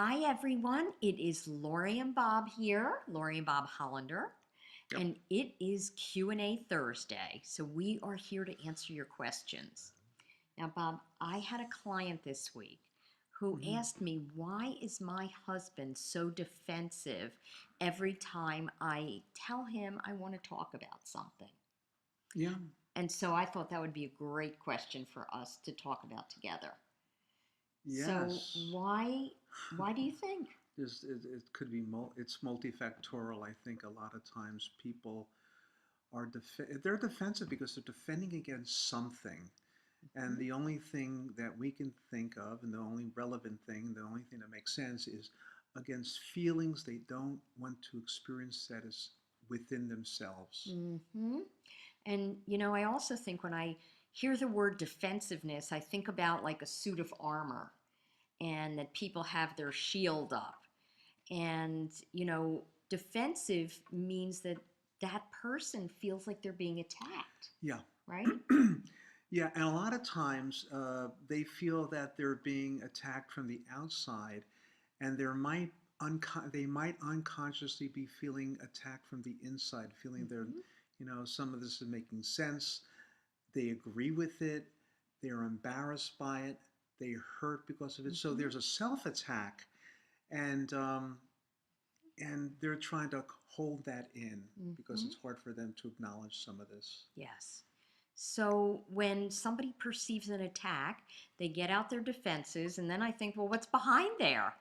Hi everyone, it is Lori and Bob here, Lori and Bob Hollander, Yep. and it is Q&A Thursday, so we are here to answer your questions. Now Bob, I had a client this week who asked me, why is my husband so defensive every time I tell him I want to talk about something? Yeah. And so I thought that would be a great question for us to talk about together. So Yes. why do you think? It could be it's multifactorial. I think a lot of times people they're defensive because they're defending against something, and Mhm. the only thing that we can think of, and the only relevant thing, the only thing that makes sense is against feelings they don't want to experience that is within themselves. Mm-hmm. And I also think when I hear the word defensiveness, I think about like a suit of armor and that people have their shield up. And defensive means that that person feels like they're being attacked, Yeah. right? Yeah, and a lot of times they feel that they're being attacked from the outside, and they might unconsciously be feeling attacked from the inside, feeling Mm-hmm. some of this is making sense. They agree with it. They're embarrassed by it. They hurt because of it. So Mm-hmm. there's a self-attack, and and they're trying to hold that in because Mm-hmm. it's hard for them to acknowledge some of this. Yes. So when somebody perceives an attack, they get out their defenses, and then I think, well, what's behind there?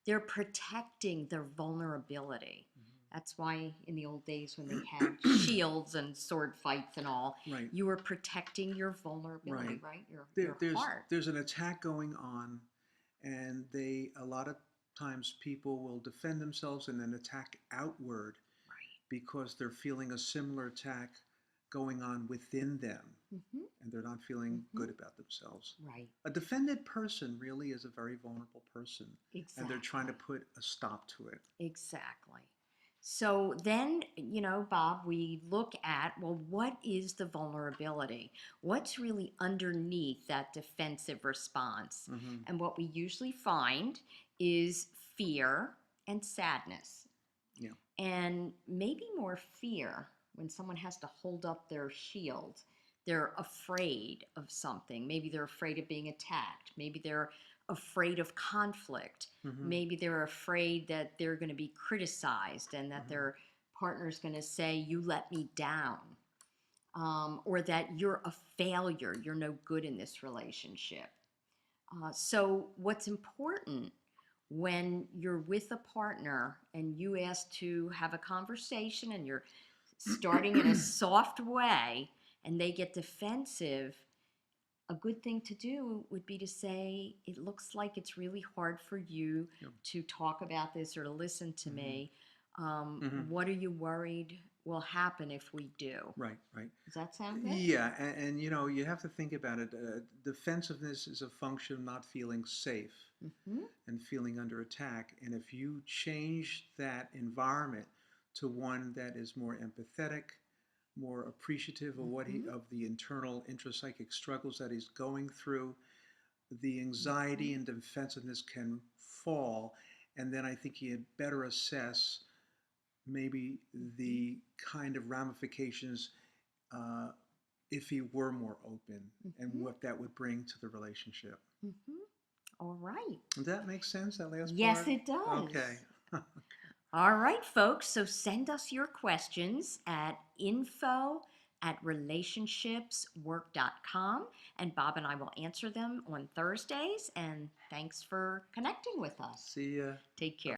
They're protecting their vulnerability. That's why in the old days when they had shields and sword fights and all, Right. you were protecting your vulnerability, Right. right? Your There's heart. there's an attack going on, and they a lot of times people will defend themselves and then attack outward Right. because they're feeling a similar attack going on within them, Mm-hmm. and they're not feeling Mm-hmm. good about themselves. Right. A defended person really is a very vulnerable person, and they're trying to Exactly. put a stop to it. Exactly. So then, Bob, we look at, well, what is the vulnerability? What's really underneath that defensive response? Hmm. And what we usually find is fear and sadness. Yeah. And maybe more fear when someone has to hold up their shield. They're afraid of something. Maybe they're afraid of being attacked. Maybe they're afraid of conflict. Hmm. Maybe they're afraid that they're going to be criticized and that Hmm. their partner's going to say, you let me down, or that you're a failure. You're no good in this relationship. So, what's important when you're with a partner and you ask to have a conversation and you're starting in a soft way and they get defensive, a good thing to do would be to say, it looks like it's really hard for you Yeah. to talk about this or to listen to Hmm. me. Hmm. What are you worried will happen if we do? Right. Right. Does that sound good? Yeah, and you have to think about it. Defensiveness is a function of not feeling safe Mm-hmm. and feeling under attack. And if you change that environment to one that is more empathetic, more appreciative of Mm-hmm. of the internal intrapsychic struggles that he's going through, the anxiety Mm-hmm. and defensiveness can fall. And then I think he had better assess maybe Mm-hmm. the kind of ramifications uh, if he were more open and Mm-hmm. what that would bring to the relationship. Mm-hmm. All right. Does that make sense, that last Yes, part? it Okay. does. All right, folks. So send us your questions at info@relationshipswork.com, and Bob and I will answer them on Thursdays. And thanks for connecting with us. See ya. Take care.